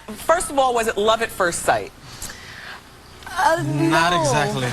First of all, was it love at first sight? Not exactly.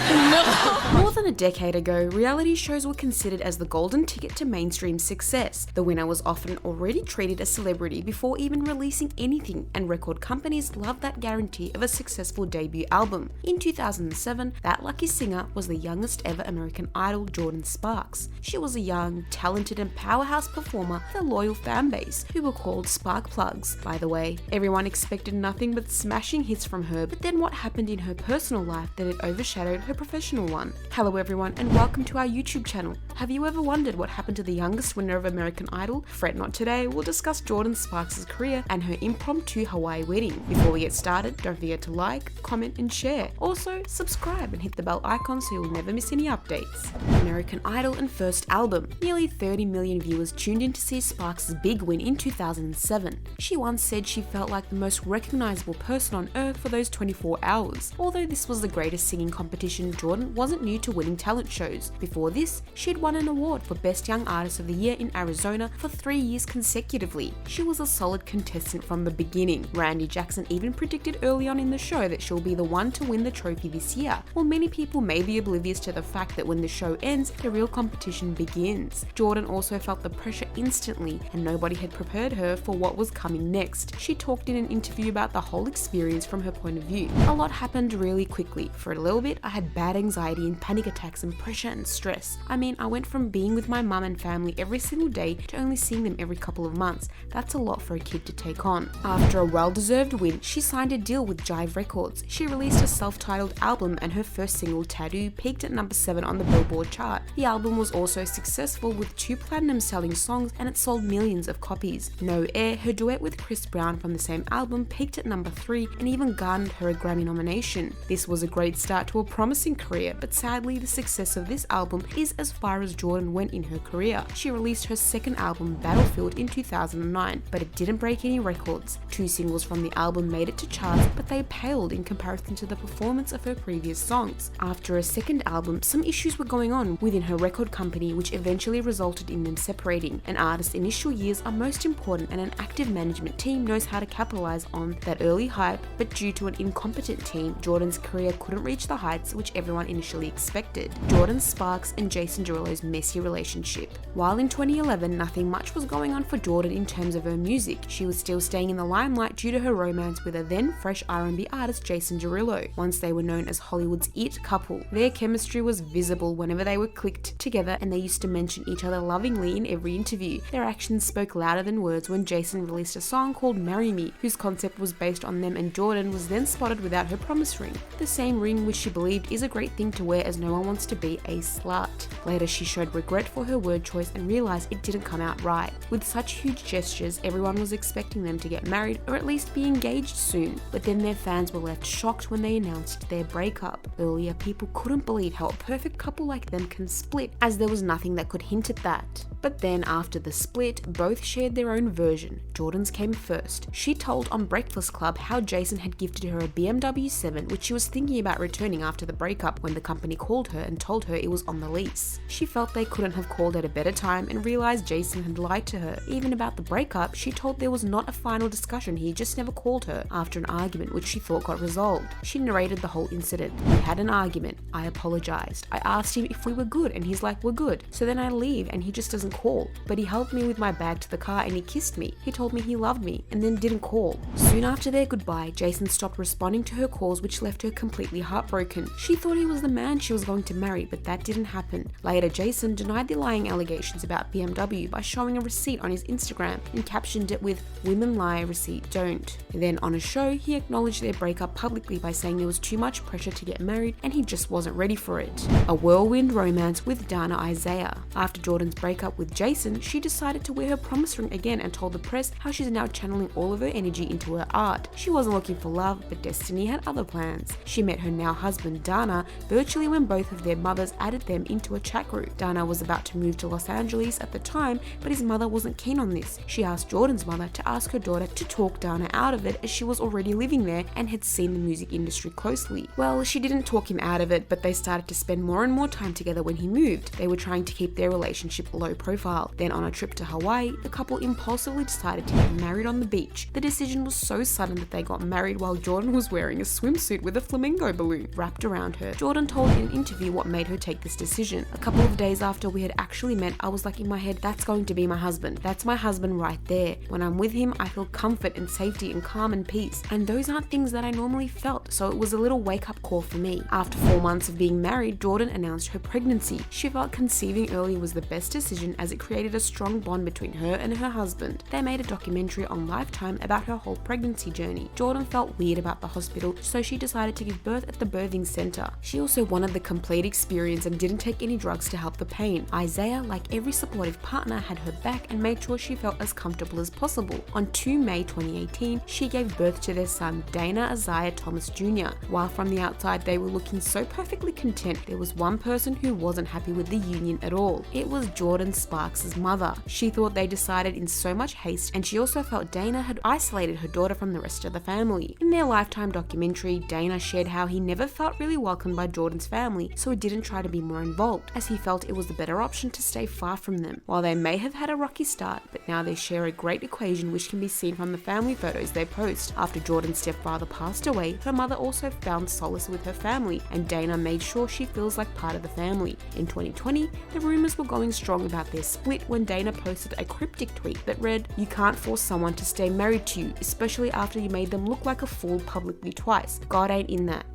More than a decade ago, reality shows were considered as the golden ticket to mainstream success. The winner was often already treated as celebrity before even releasing anything, and record companies loved that guarantee of a successful debut album. In 2007, that lucky singer was the youngest ever American Idol, Jordin Sparks. She was a young, talented and powerhouse performer with a loyal fan base, who were called Spark Plugs. By the way, everyone expected nothing but smashing hits from her, but then what happened in her personal life that it overshadowed her professional one. Hello everyone and welcome to our YouTube channel. Have you ever wondered what happened to the youngest winner of American Idol? Fret not, today we'll discuss Jordin Sparks' career and her impromptu Hawaii wedding. Before we get started, don't forget to like, comment and share. Also, subscribe and hit the bell icon so you'll never miss any updates. American Idol and first album. Nearly 30 million viewers tuned in to see Sparks' big win in 2007. She once said she felt like the most recognizable person on earth for those 24 hours. Although this was the greatest singing competition, Jordin wasn't new to winning talent shows. Before this, she'd won an award for Best Young Artist of the Year in Arizona for 3 years consecutively. She was a solid contestant from the beginning. Randy Jackson even predicted early on in the show that she'll be the one to win the trophy this year. While many people may be oblivious to the fact that when the show ends, the real competition begins. Jordin also felt the pressure instantly, and nobody had prepared her for what was coming next. She talked in an interview about the whole experience from her point of view. A lot happened really quickly. For a little bit, I had bad anxiety and panic attacks and pressure and stress. I mean, I went from being with my mum and family every single day to only seeing them every couple of months. That's a lot for a kid to take on. After a well-deserved win, she signed a deal with Jive Records. She released a self-titled album and her first single, Tattoo, peaked at number 7 on the Billboard chart. The album was also successful with 2 platinum-selling songs and it sold millions of copies. No Air, her duet with Chris Brown from the same album, peaked at number 3 and even garnered her a Grammy nomination. This was a great start to a promising career, but sadly the success of this album is as far as Jordin went in her career. She released her second album, Battlefield, in 2009, but it didn't break any records. 2 singles from the album made it to charts, but they paled in comparison to the performance of her previous songs. After her second album, some issues were going on within her record company, which eventually resulted in them separating. An artist's initial years are most important, and an active management team knows how to capitalize on that early hype, but due to an incompetent team, Jordin's career couldn't reach the heights which everyone initially expected. Jordin Sparks and Jason Derulo's messy relationship. While in 2011 nothing much was going on for Jordin in terms of her music, she was still staying in the limelight due to her romance with a then fresh R&B artist Jason Derulo. Once they were known as Hollywood's it couple. Their chemistry was visible whenever they were clicked together, and they used to mention each other lovingly in every interview. Their actions spoke louder than words when Jason released a song called Marry Me, whose concept was based on them, and Jordin was then spotted without her promise ring. The same ring which she believed is a great thing to wear, as no one wants to be a slut. Later she showed regret for her word choice and realized it didn't come out right. With such huge gestures, everyone was expecting them to get married or at least be engaged soon, but then their fans were left shocked when they announced their breakup. Earlier, people couldn't believe how a perfect couple like them can split, as there was nothing that could hint at that. But then after the split, both shared their own version. Jordin's came first. She told on Breakfast Club how Jason had gifted her a BMW 7, which she was thinking about returning after the breakup, when the company called her and told her it was on the lease. She felt they couldn't have called at a better time and realized Jason had lied to her. Even about the breakup, she told there was not a final discussion, he just never called her after an argument which she thought got resolved. She narrated the whole incident. We had an argument. I apologized. I asked him if we were good and he's like, we're good. So then I leave and he just doesn't call. But he helped me with my bag to the car and he kissed me. He told me he loved me and then didn't call. Soon after their goodbye, Jason stopped responding to her calls, which left her completely heartbroken. She thought he was the man she was going to marry, but that didn't happen. Later, Jason denied the lying allegations about BMW by showing a receipt on his Instagram and captioned it with "Women lie, receipt don't." Then on a show, he acknowledged their breakup publicly by saying there was too much pressure to get married and he just wasn't ready for it. A whirlwind romance with Dana Isaiah. After Jordin's breakup with Jason, she decided to wear her promise ring again and told the press how she's now channeling all of her energy into her art. She wasn't looking for love, but destiny had other plans. She met her now husband Dana virtually when both of their mothers added them into a chat group. through. Dana was about to move to Los Angeles at the time, but his mother wasn't keen on this. She asked Jordin's mother to ask her daughter to talk Dana out of it, as she was already living there and had seen the music industry closely. Well, she didn't talk him out of it, but they started to spend more and more time together when he moved. They were trying to keep their relationship low profile. Then on a trip to Hawaii, the couple impulsively decided to get married on the beach. The decision was so sudden that they got married while Jordin was wearing a swimsuit with a flamingo balloon wrapped around her. Jordin told in an interview what made her take this decision. A couple of days after we had actually met, I was like in my head, that's going to be my husband. That's my husband right there. When I'm with him, I feel comfort and safety and calm and peace. And those aren't things that I normally felt, so it was a little wake-up call for me. After 4 months of being married, Jordin announced her pregnancy. She felt conceiving early was the best decision, as it created a strong bond between her and her husband. They made a documentary on Lifetime about her whole pregnancy journey. Jordin felt weird about the hospital, so she decided to give birth at the birthing center. She also wanted the complete experience and didn't take any drugs to help the pain. Isaiah, like every supportive partner, had her back and made sure she felt as comfortable as possible. On 2 May 2018, she gave birth to their son, Dana Isaiah Thomas Jr. While from the outside they were looking so perfectly content, there was one person who wasn't happy with the union at all. It was Jordin Sparks' mother. She thought they decided in so much haste, and she also felt Dana had isolated her daughter from the rest of the family. In their Lifetime documentary, Dana shared how he never felt really welcomed by Jordin's family, so he didn't try to be more involved, as he felt it was the better option to stay far from them. While they may have had a rocky start, but now they share a great equation, which can be seen from the family photos they post. After Jordin's stepfather passed away, her mother also found solace with her family, and Dana made sure she feels like part of the family. In 2020, the rumors were going strong about their split when Dana posted a cryptic tweet that read, "You can't force someone to stay married to you, especially after you made them look like a fool publicly twice. God ain't in that."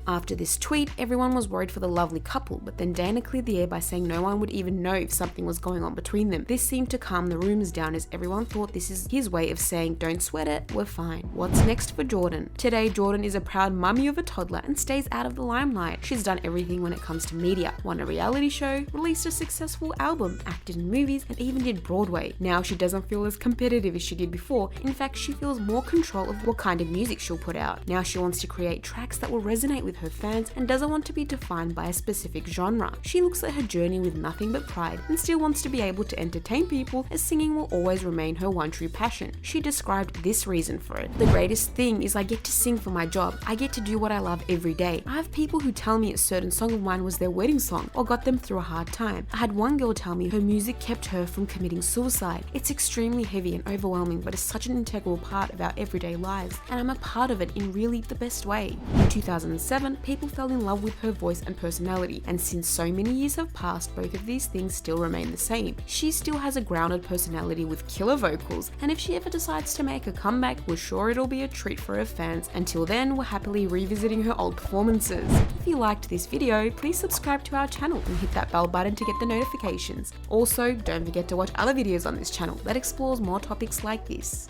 After this tweet, everyone was worried for the lovely couple, but then Dana cleared the air by saying no one would even know if something was going on between them. This seemed to calm the rumors down, as everyone thought this is his way of saying, don't sweat it, we're fine. What's next for Jordin? Today, Jordin is a proud mummy of a toddler and stays out of the limelight. She's done everything when it comes to media, won a reality show, released a successful album, acted in movies, and even did Broadway. Now she doesn't feel as competitive as she did before. In fact, she feels more control of what kind of music she'll put out. Now she wants to create tracks that will resonate with her fans and doesn't want to be defined by a specific genre. She looks at her journey with nothing but pride and still wants to be able to entertain people, as singing will always remain her one true passion. She described this reason for it: "The greatest thing is I get to sing for my job. I get to do what I love every day. I have people who tell me a certain song of mine was their wedding song or got them through a hard time. I had one girl tell me her music kept her from committing suicide. It's extremely heavy and overwhelming, but it's such an integral part of our everyday lives, and I'm a part of it in really the best way." In 2007, people fell in love with her voice and personality, and since so many years have passed, both of these things still remain the same. She still has a grounded personality with killer vocals, and if she ever decides to make a comeback, we're sure it'll be a treat for her fans. Until then, we're happily revisiting her old performances. If you liked this video, please subscribe to our channel and hit that bell button to get the notifications. Also, don't forget to watch other videos on this channel that explores more topics like this.